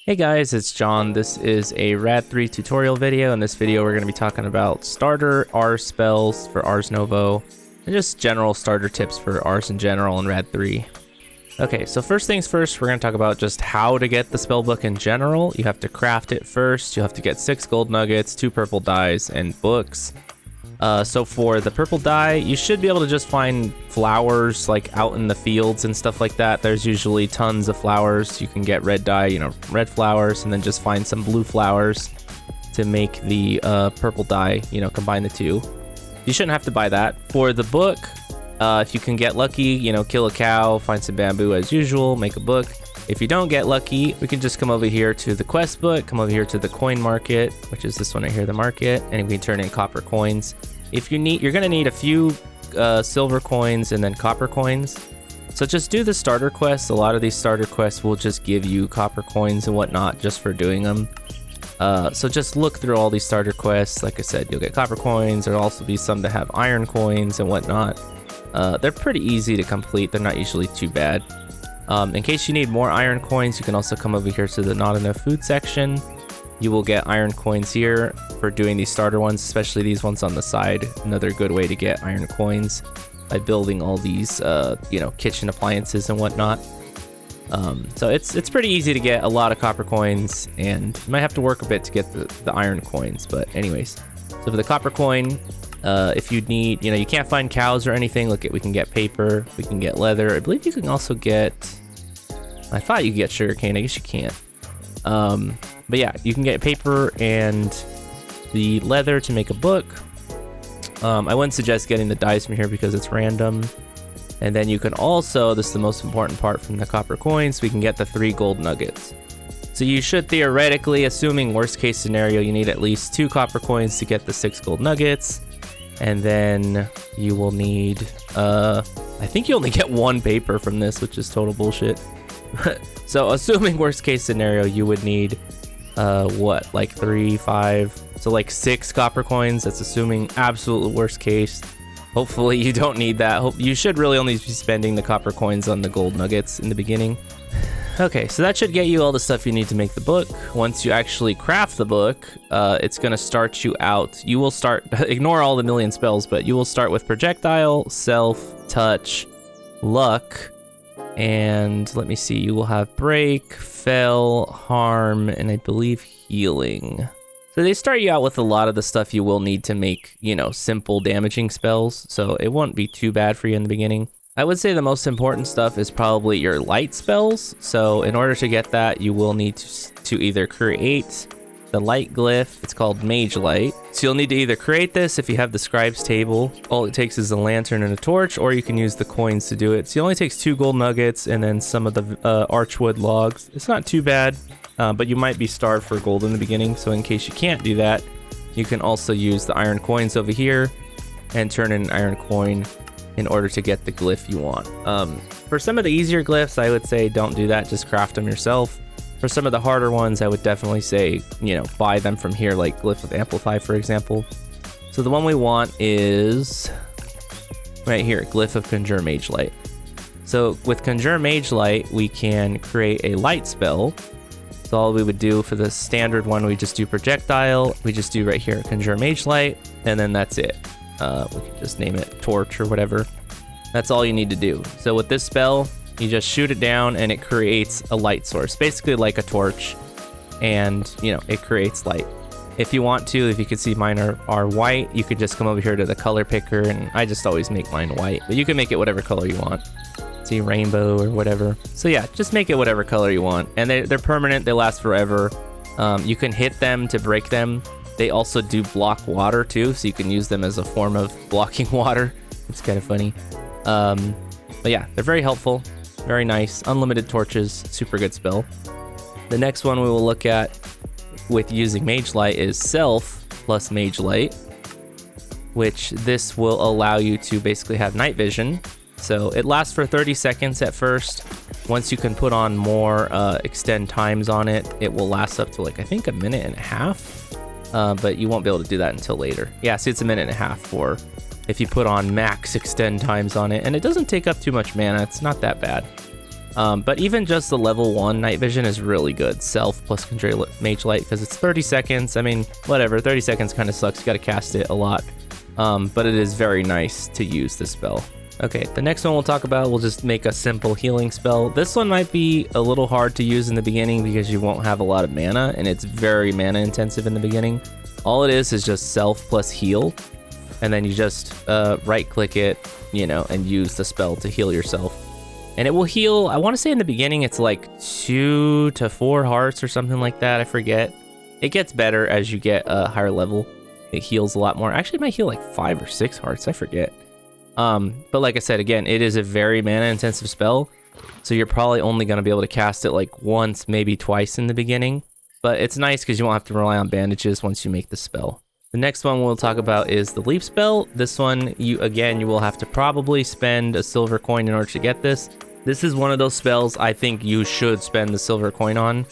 Hey guys, it's John. This is a RAD3 tutorial video. In this video, we're going to be talking about starter Ars spells for Ars Nouveau, and just general starter tips for Ars in general and RAD3. Okay, so first things first, we're going to talk about just how to get the spellbook in general. You have to craft it first. You have to get 6 gold nuggets, 2 purple dyes, and books. So for the purple dye, you should be able to just find flowers like out in the fields and stuff like that. There's usually tons of flowers. You can get red dye, red flowers, and then just find some blue flowers to make the purple dye, combine the two. You shouldn't have to buy that. For the book, if you can get lucky, kill a cow, find some bamboo as usual, make a book. If you don't get lucky, we can just come over here to the quest book, come over here to the coin market, which is this one right here, the market, and we can turn in copper coins. If you need, you're gonna need a few silver coins and then copper coins. So just do the starter quests. A lot of these starter quests will just give you copper coins and whatnot just for doing them. So just look through all these starter quests. Like I said, you'll get copper coins. There'll also be some that have iron coins and whatnot. They're pretty easy to complete. They're not usually too bad. In case you need more iron coins, you can also come over here to the not enough food section. You will get iron coins here for doing these starter ones, especially these ones on the side. Another good way to get iron coins by building all these, kitchen appliances and whatnot. So it's pretty easy to get a lot of copper coins, and you might have to work a bit to get the iron coins. But anyways, so for the copper coin, if you need, you can't find cows or anything. Look, we can get paper, we can get leather. I believe you can also get, I thought you could get sugarcane. I guess you can't. But yeah, you can get paper and the leather to make a book. I wouldn't suggest getting the dice from here because it's random. And then you can also, this is the most important part from the copper coins, we can get the 3 gold nuggets. So you should theoretically, assuming worst case scenario, you need at least 2 copper coins to get the 6 gold nuggets. And then you will need, I think you only get 1 paper from this, which is total bullshit. So assuming worst case scenario, you would need, like 3, 5, so like 6 copper coins. That's assuming absolute worst case. Hopefully you don't need that. You should really only be spending the copper coins on the gold nuggets in the beginning. Okay, so that should get you all the stuff you need to make the book. Once you actually craft the book, it's gonna start you out. You will start, ignore all the million spells, but you will start with projectile, self, touch, luck, and let me see, you will have break, fell, harm, and I believe healing. So they start you out with a lot of the stuff you will need to make, simple damaging spells, so it won't be too bad for you in the beginning. I would say the most important stuff is probably your light spells. So in order to get that, you will need to either create the light glyph. It's called Magelight. So you'll need to either create this if you have the scribe's table. All it takes is a lantern and a torch, or you can use the coins to do it. So it only takes 2 gold nuggets and then some of the archwood logs. It's not too bad, but you might be starved for gold in the beginning. So in case you can't do that, you can also use the iron coins over here and turn in an iron coin in order to get the glyph you want. For some of the easier glyphs, I would say don't do that, just craft them yourself. For some of the harder ones, I would definitely say, buy them from here, like glyph of Amplify, for example. So the one we want is right here, glyph of Conjure Magelight. So with Conjure Magelight, we can create a light spell. So all we would do for the standard one, we just do projectile, we just do right here, Conjure Magelight, and then that's it. We can just name it torch or whatever. That's all you need to do. So with this spell, you just shoot it down and it creates a light source, basically like a torch, and it creates light. If you want to, if you can see mine are white, you could just come over here to the color picker, and I just always make mine white, but you can make it whatever color you want. See, rainbow or whatever. So yeah, just make it whatever color you want, and they're permanent, they last forever. You can hit them to break them. They also do block water too, so you can use them as a form of blocking water. It's kind of funny. But yeah, they're very helpful, very nice. Unlimited torches, super good spell. The next one we will look at with using Magelight is Self plus Magelight, which this will allow you to basically have night vision. So it lasts for 30 seconds at first. Once you can put on more extend times on it, it will last up to I think 1.5 minutes. But you won't be able to do that until later. Yeah, see, it's 1.5 minutes for if you put on max extend times on it, and it doesn't take up too much mana. It's not that bad. But even just the level 1 night vision is really good. Self plus Magelight, because it's 30 seconds. I mean, whatever, 30 seconds kind of sucks. You gotta cast it a lot. But it is very nice to use this spell. Okay, the next one we'll talk about, we'll just make a simple healing spell. This one might be a little hard to use in the beginning because you won't have a lot of mana, and it's very mana intensive in the beginning. All it is just self plus heal, and then you just right click it, you know, and use the spell to heal yourself. And it will heal, I want to say in the beginning it's like 2 to 4 hearts or something like that, I forget. It gets better as you get a higher level. It heals a lot more. Actually, it might heal like 5 or 6 hearts, I forget. But like I said, again, it is a very mana intensive spell, so you're probably only going to be able to cast it like once, maybe twice in the beginning. But it's nice because you won't have to rely on bandages once you make the spell. The next one we'll talk about is the Leap spell. This one, you will have to probably spend a silver coin in order to get this. This is one of those spells I think you should spend the silver coin on,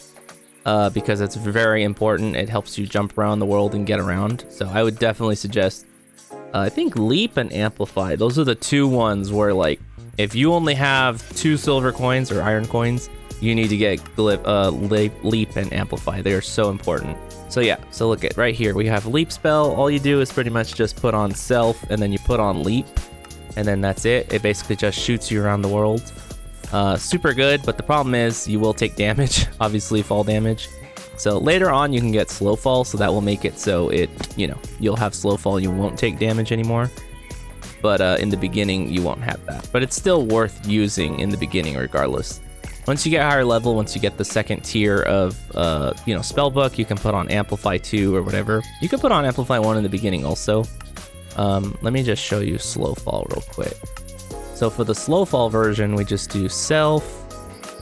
because it's very important. It helps you jump around the world and get around. So I would definitely suggest, I think Leap and Amplify. Those are the two ones where, like, if you only have 2 silver coins or iron coins, you need to get Leap and Amplify. They are so important. So yeah, so look at right here. We have Leap spell. All you do is pretty much just put on Self, and then you put on Leap, and then that's it. It basically just shoots you around the world. Super good, but the problem is you will take damage, obviously fall damage. So later on you can get slow fall, so that will make it so it, you know, you'll have slow fall, you won't take damage anymore. But in the beginning you won't have that. But it's still worth using in the beginning regardless. Once you get higher level, once you get the second tier of, you know, Spellbook, you can put on Amplify 2 or whatever. You can put on Amplify 1 in the beginning also. Let me just show you slow fall real quick. So for the slow fall version, we just do Self,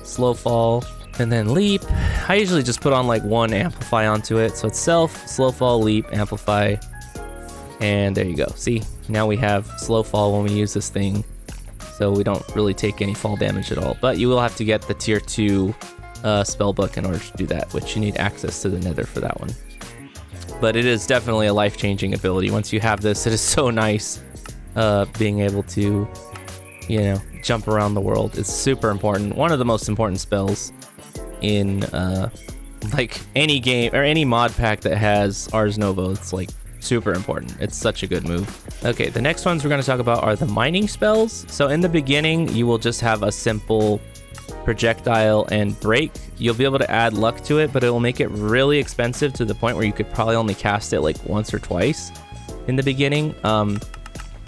slow fall, and then Leap. I usually just put on like 1 Amplify onto it. So it's Self, slow fall, Leap, Amplify, and there you go. See, now we have slow fall when we use this thing, so we don't really take any fall damage at all. But you will have to get the tier 2 Spellbook in order to do that, which you need access to the Nether for that one. But it is definitely a life-changing ability. Once you have this, it is so nice being able to, you know, jump around the world. It's super important. One of the most important spells in like any game or any mod pack that has Ars Nouveau. It's like super important. It's such a good move. Okay, the next ones we're going to talk about are the mining spells. So in the beginning, you will just have a simple projectile and break. You'll be able to add luck to it, but it will make it really expensive to the point where you could probably only cast it like once or twice in the beginning.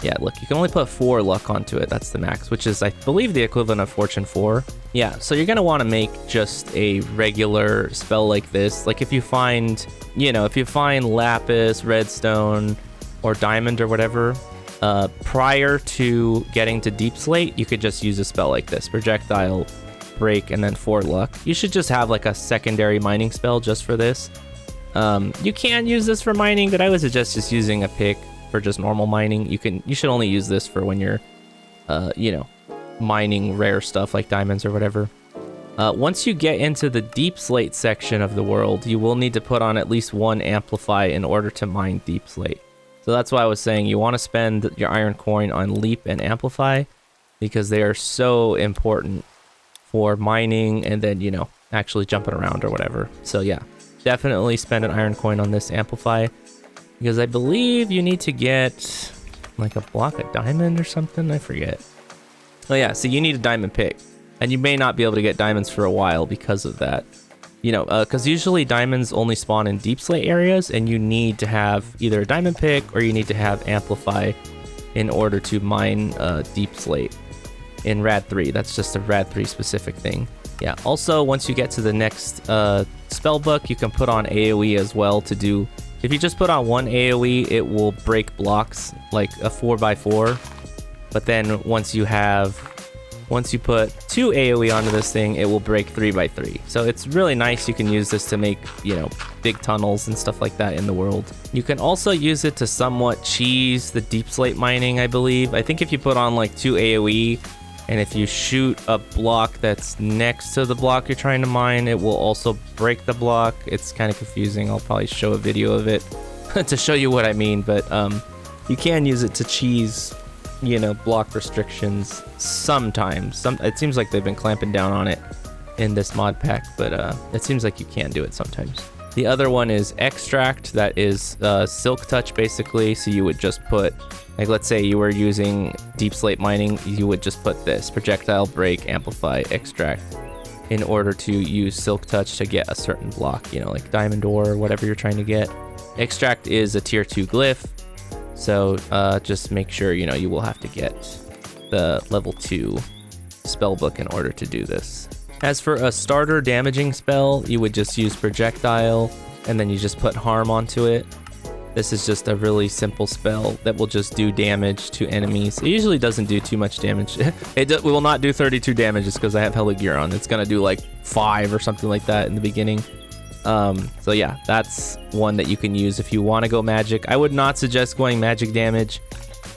Yeah, look, you can only put 4 luck onto it. That's the max, which is, I believe, the equivalent of Fortune 4. Yeah, so you're going to want to make just a regular spell like this. Like if you find, you know, if you find lapis, redstone, or diamond or whatever, prior to getting to Deepslate, you could just use a spell like this. Projectile, break, and then 4 luck. You should just have like a secondary mining spell just for this. You can use this for mining, but I would suggest just using a pick. For just normal mining, you should only use this for when you're you know, mining rare stuff like diamonds or whatever. Once you get into the Deepslate section of the world, you will need to put on at least 1 Amplify in order to mine Deepslate. So that's why I was saying you want to spend your iron coin on Leap and Amplify, because they are so important for mining and then, you know, actually jumping around or whatever. So yeah, definitely spend an iron coin on this Amplify, because I believe you need to get like a block of diamond or something. I forget. Oh yeah, so you need a diamond pick. And you may not be able to get diamonds for a while because of that. You know, because usually diamonds only spawn in Deepslate areas, and you need to have either a diamond pick or you need to have Amplify in order to mine Deepslate in RAD3. That's just a RAD3 specific thing. Yeah, also once you get to the next Spellbook, you can put on AoE as well to do... If you just put on 1 AoE, it will break blocks like a 4x4. But then once you put 2 AoE onto this thing, it will break 3x3. So it's really nice. You can use this to make, you know, big tunnels and stuff like that in the world. You can also use it to somewhat cheese the Deepslate mining, I believe. I think if you put on like 2 AoE, and if you shoot a block that's next to the block you're trying to mine, it will also break the block. It's kind of confusing. I'll probably show a video of it to show you what I mean, but you can use it to cheese you know, block restrictions sometimes. It seems like they've been clamping down on it in this mod pack, but it seems like you can do it sometimes. The other one is Extract. That is Silk Touch, basically. So you would just put, like, let's say you were using Deepslate mining, you would just put this Projectile, Break, Amplify, Extract in order to use Silk Touch to get a certain block, you know, like Diamond Ore or whatever you're trying to get. Extract is a tier 2 glyph, so just make sure, you know, you will have to get the level 2 spellbook in order to do this. As for a starter damaging spell, you would just use Projectile, and then you just put Harm onto it. This is just a really simple spell that will just do damage to enemies. It usually doesn't do too much damage. It will not do 32 damage just because I have hella gear on. It's gonna do like 5 or something like that in the beginning. So yeah, that's one that you can use if you want to go magic. I would not suggest going magic damage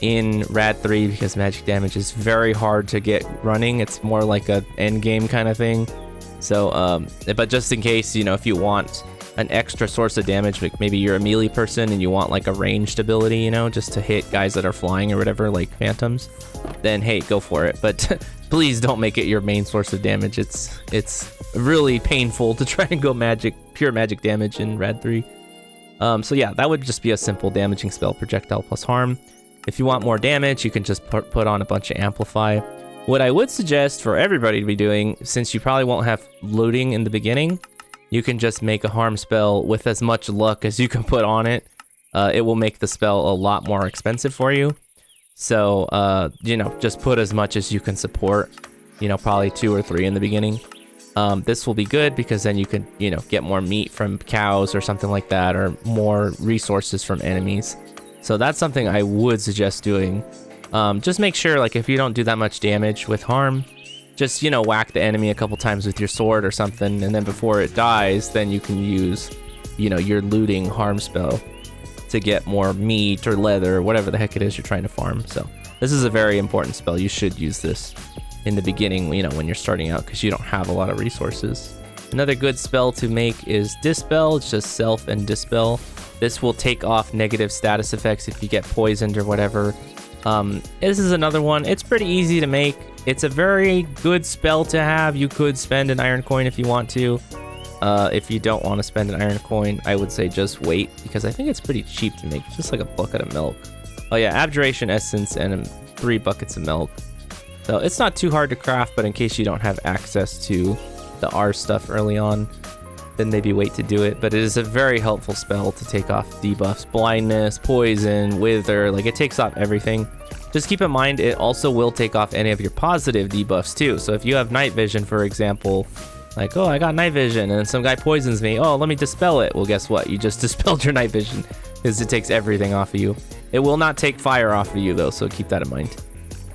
in RAD3 because magic damage is very hard to get running. It's more like a end game kind of thing. So, but just in case, you know, if you want an extra source of damage, like maybe you're a melee person and you want like a ranged ability, you know, just to hit guys that are flying or whatever, like phantoms, then hey, go for it. But please don't make it your main source of damage. It's really painful to try and go pure magic damage in RAD3. So yeah, that would just be a simple damaging spell, Projectile plus Harm. If you want more damage, you can just put on a bunch of Amplify. What I would suggest for everybody to be doing, since you probably won't have loading in the beginning, you can just make a Harm spell with as much luck as you can put on it. It will make the spell a lot more expensive for you. So, you know, just put as much as you can support, you know, probably 2 or 3 in the beginning. This will be good because then you can, you know, get more meat from cows or something like that, or more resources from enemies. So that's something I would suggest doing. Just make sure, like, if you don't do that much damage with Harm, just, you know, whack the enemy a couple times with your sword or something, and then before it dies, then you can use, you know, your looting Harm spell to get more meat or leather or whatever the heck it is you're trying to farm. So this is a very important spell. You should use this in the beginning, you know, when you're starting out, because you don't have a lot of resources. Another good spell to make is Dispel. It's just Self and Dispel. This will take off negative status effects if you get poisoned or whatever. This is another one. It's pretty easy to make. It's a very good spell to have. You could spend an iron coin if you want to. If you don't want to spend an iron coin, I would say just wait, because I think it's pretty cheap to make. It's just like a bucket of milk. Oh yeah, Abjuration Essence and 3 buckets of milk. So it's not too hard to craft, but in case you don't have access to the Ars stuff early on, then maybe wait to do it. But it is a very helpful spell to take off debuffs, blindness, poison, wither. Like, it takes off everything. Just keep in mind, it also will take off any of your positive debuffs too. So if you have night vision, for example, like, oh, I got night vision and some guy poisons me, oh, let me dispel it. Well, guess what? You just dispelled your night vision, because it takes everything off of you. It will not take fire off of you though, so keep that in mind.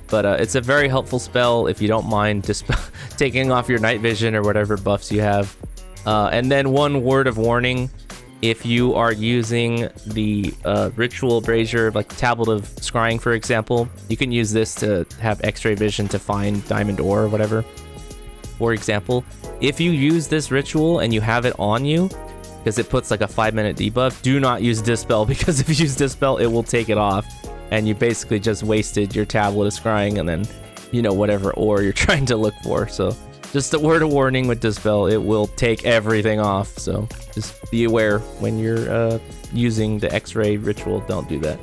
But it's a very helpful spell if you don't mind taking off your night vision or whatever buffs you have. And then one word of warning: if you are using the ritual brazier, like Tablet of Scrying, for example, you can use this to have X-ray vision to find diamond ore or whatever. For example, if you use this ritual and you have it on you, because it puts like a 5-minute debuff, do not use Dispel, because if you use Dispel, it will take it off, and you basically just wasted your Tablet of Scrying and then, you know, whatever ore you're trying to look for. So just a word of warning with Dispel, it will take everything off. So just be aware when you're using the X-ray ritual, don't do that.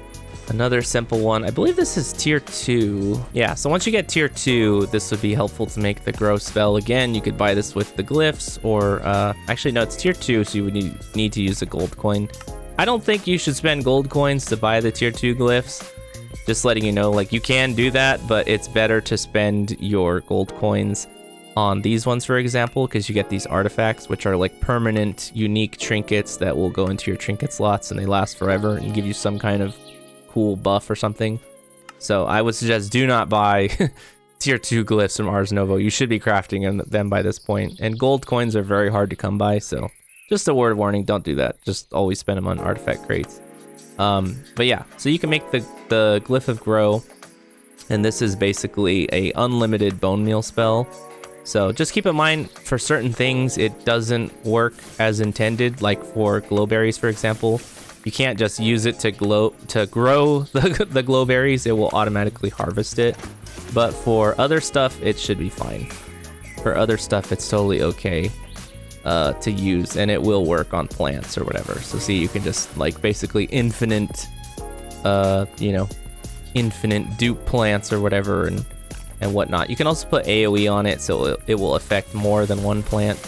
Another simple one, I believe this is tier 2. Yeah, so once you get tier 2, this would be helpful to make the grow spell. Again, you could buy this with the glyphs, or actually no, it's tier 2, so you would need to use a gold coin. I don't think you should spend gold coins to buy the tier 2 glyphs. Just letting you know, like, you can do that, but it's better to spend your gold coins on these ones, for example, because you get these artifacts, which are like permanent, unique trinkets that will go into your trinket slots, and they last forever and give you some kind of cool buff or something. So I would suggest do not buy tier 2 glyphs from Ars Nouveau. You should be crafting them by this point, and gold coins are very hard to come by, so just a word of warning, don't do that. Just always spend them on artifact crates. But yeah, so you can make the glyph of grow, and this is basically a unlimited bonemeal spell. So just keep in mind, for certain things it doesn't work as intended, like for glowberries, for example. You can't just use it to grow the glow berries. It will automatically harvest it. But for other stuff, it should be fine. For other stuff, it's totally okay to use, and it will work on plants or whatever. So see, you can just like basically infinite, you know, infinite dupe plants or whatever and whatnot. You can also put AoE on it, so it will affect more than one plant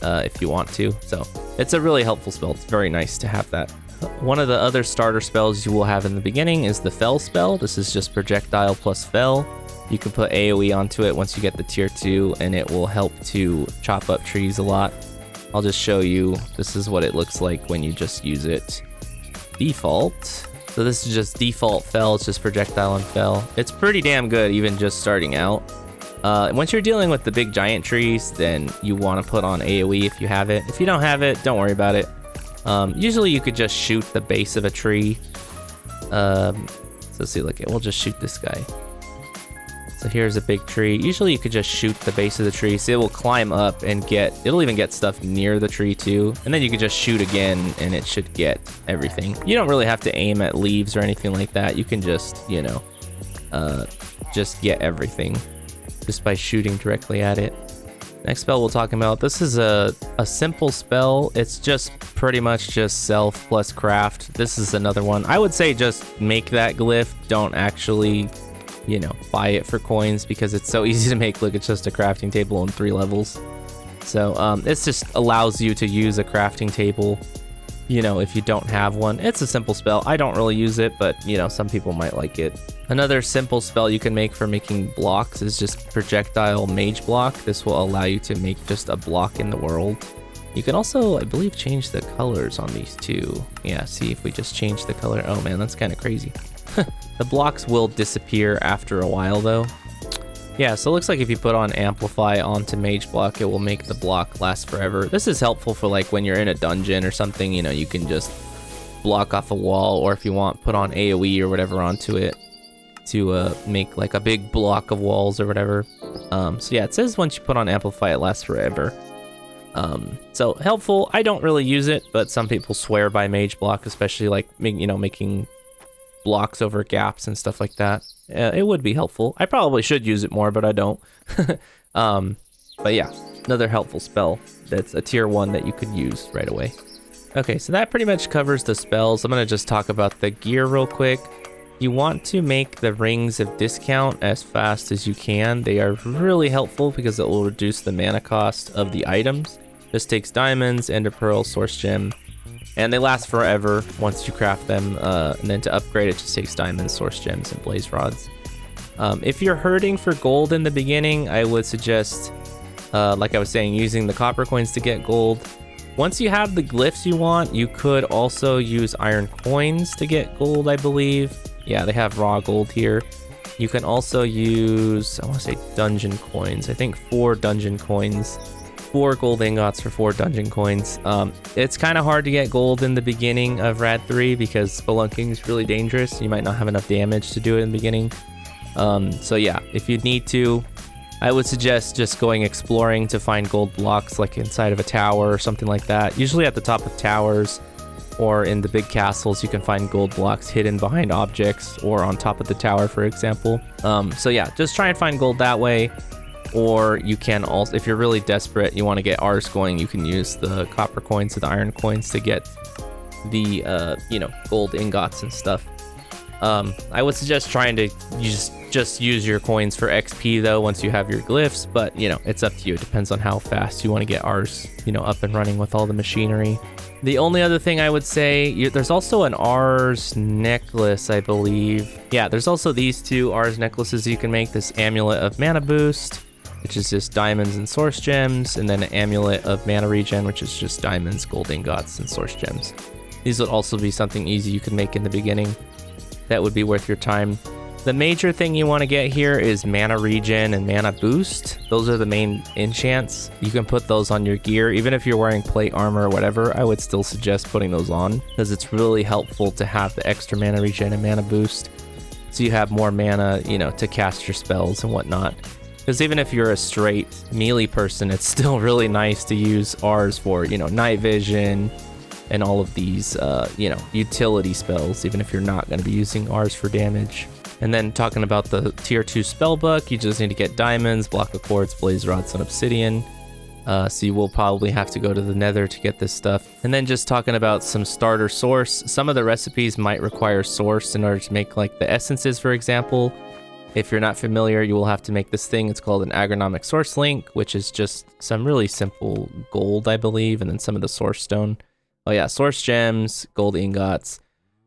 if you want to. So it's a really helpful spell. It's very nice to have that. One of the other starter spells you will have in the beginning is the Fell spell. This is just projectile plus Fell. You can put AoE onto it once you get the tier 2, and it will help to chop up trees a lot. I'll just show you. This is what it looks like when you just use it. Default. So this is just default Fell. It's just projectile and Fell. It's pretty damn good even just starting out. Once you're dealing with the big giant trees, then you want to put on AoE if you have it. If you don't have it, don't worry about it. Usually you could just shoot the base of a tree. So see, look, we'll just shoot this guy. So here's a big tree. Usually you could just shoot the base of the tree, so it will climb up and it'll even get stuff near the tree too. And then you could just shoot again and it should get everything. You don't really have to aim at leaves or anything like that. You can just, you know, just get everything just by shooting directly at it. Next spell we'll talk about. This is a simple spell. It's just pretty much just self plus craft. This is another one. I would say just make that glyph. Don't actually, you know, buy it for coins because it's so easy to make. Look, it's just a crafting table on 3 levels. So this just allows you to use a crafting table, you know, if you don't have one. It's a simple spell. I don't really use it, but you know, some people might like it. Another simple spell you can make for making blocks is just projectile mage block. This will allow you to make just a block in the world. You can also, I believe, change the colors on these too. Yeah, see if we just change the color. Oh man, that's kind of crazy. The blocks will disappear after a while though. Yeah, so it looks like if you put on Amplify onto Mage Block, it will make the block last forever. This is helpful for like when you're in a dungeon or something, you know, you can just block off a wall, or if you want, put on AoE or whatever onto it to make like a big block of walls or whatever. So yeah, it says once you put on Amplify, it lasts forever. So helpful. I don't really use it, but some people swear by Mage Block, especially like, you know, making blocks over gaps and stuff like that. It would be helpful. I probably should use it more, but I don't. But yeah, another helpful spell that's a tier 1 that you could use right away. Okay, so that pretty much covers the spells. I'm gonna just talk about the gear real quick. You want to make the rings of discount as fast as you can. They are really helpful because it will reduce the mana cost of the items. This takes diamonds, ender pearl, source gem, and they last forever once you craft them. And then to upgrade, it just takes diamonds, source gems, and blaze rods. If you're hurting for gold in the beginning, I would suggest, like I was saying, using the copper coins to get gold. Once you have the glyphs you want, you could also use iron coins to get gold, I believe. Yeah, they have raw gold here. You can also use, I want to say dungeon coins. I think 4 dungeon coins. 4 gold ingots for 4 dungeon coins. It's kind of hard to get gold in the beginning of RAD3 because spelunking is really dangerous. You might not have enough damage to do it in the beginning. So yeah, if you need to, I would suggest just going exploring to find gold blocks like inside of a tower or something like that. Usually at the top of towers or in the big castles, you can find gold blocks hidden behind objects or on top of the tower, for example. So yeah, just try and find gold that way. Or you can also, if you're really desperate, you want to get Ars going, you can use the copper coins or the iron coins to get the, you know, gold ingots and stuff. I would suggest trying to just use your coins for XP though once you have your glyphs, but you know, it's up to you. It depends on how fast you want to get Ars, you know, up and running with all the machinery. The only other thing I would say, there's also an Ars necklace, I believe. Yeah, there's also these 2 Ars necklaces you can make. This Amulet of Mana Boost, which is just diamonds and source gems, and then an Amulet of Mana Regen, which is just diamonds, gold ingots, and source gems. These would also be something easy you can make in the beginning. That would be worth your time. The major thing you want to get here is Mana Regen and Mana Boost. Those are the main enchants. You can put those on your gear. Even if you're wearing plate armor or whatever, I would still suggest putting those on because it's really helpful to have the extra Mana Regen and Mana Boost. So you have more mana, you know, to cast your spells and whatnot. Because even if you're a straight melee person, it's still really nice to use Ars for, you know, night vision, and all of these, you know, utility spells, even if you're not going to be using Ars for damage. And then talking about the tier 2 spellbook, you just need to get diamonds, block of quartz, blaze rods, and obsidian. So you will probably have to go to the nether to get this stuff. And then just talking about some starter source. Some of the recipes might require source in order to make like the essences, for example. If you're not familiar, you will have to make this thing. It's called an agronomic source link, which is just some really simple gold, I believe, and then some of the source stone. Oh yeah, source gems, gold ingots.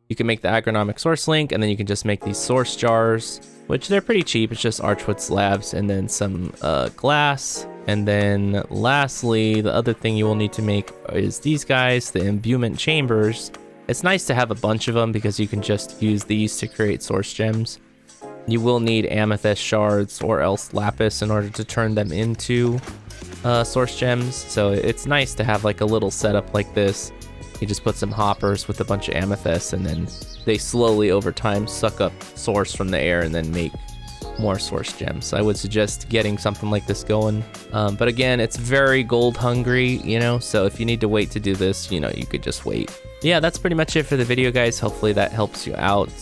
You can make the agronomic source link, and then you can just make these source jars, which they're pretty cheap. It's just archwood slabs and then some glass. And then lastly, the other thing you will need to make is these guys, the imbuement chambers. It's nice to have a bunch of them because you can just use these to create source gems. You will need amethyst shards or else lapis in order to turn them into source gems. So it's nice to have like a little setup like this. You just put some hoppers with a bunch of amethysts, and then they slowly over time suck up source from the air and then make more source gems. So I would suggest getting something like this going. But again, it's very gold hungry, you know, so if you need to wait to do this, you know, you could just wait. Yeah, that's pretty much it for the video, guys. Hopefully that helps you out.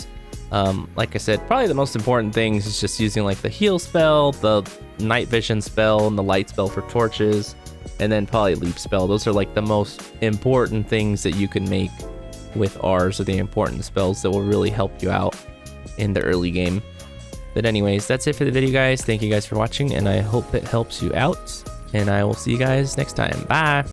Like I said, probably the most important things is just using like the heal spell, the Nightvision spell, and the light spell for torches, and then probably leap spell. Those are like the most important things that you can make with Ars, or the important spells that will really help you out in the early game. But anyways, that's it for the video, guys. Thank you guys for watching, and I hope it helps you out, and I will see you guys next time. Bye!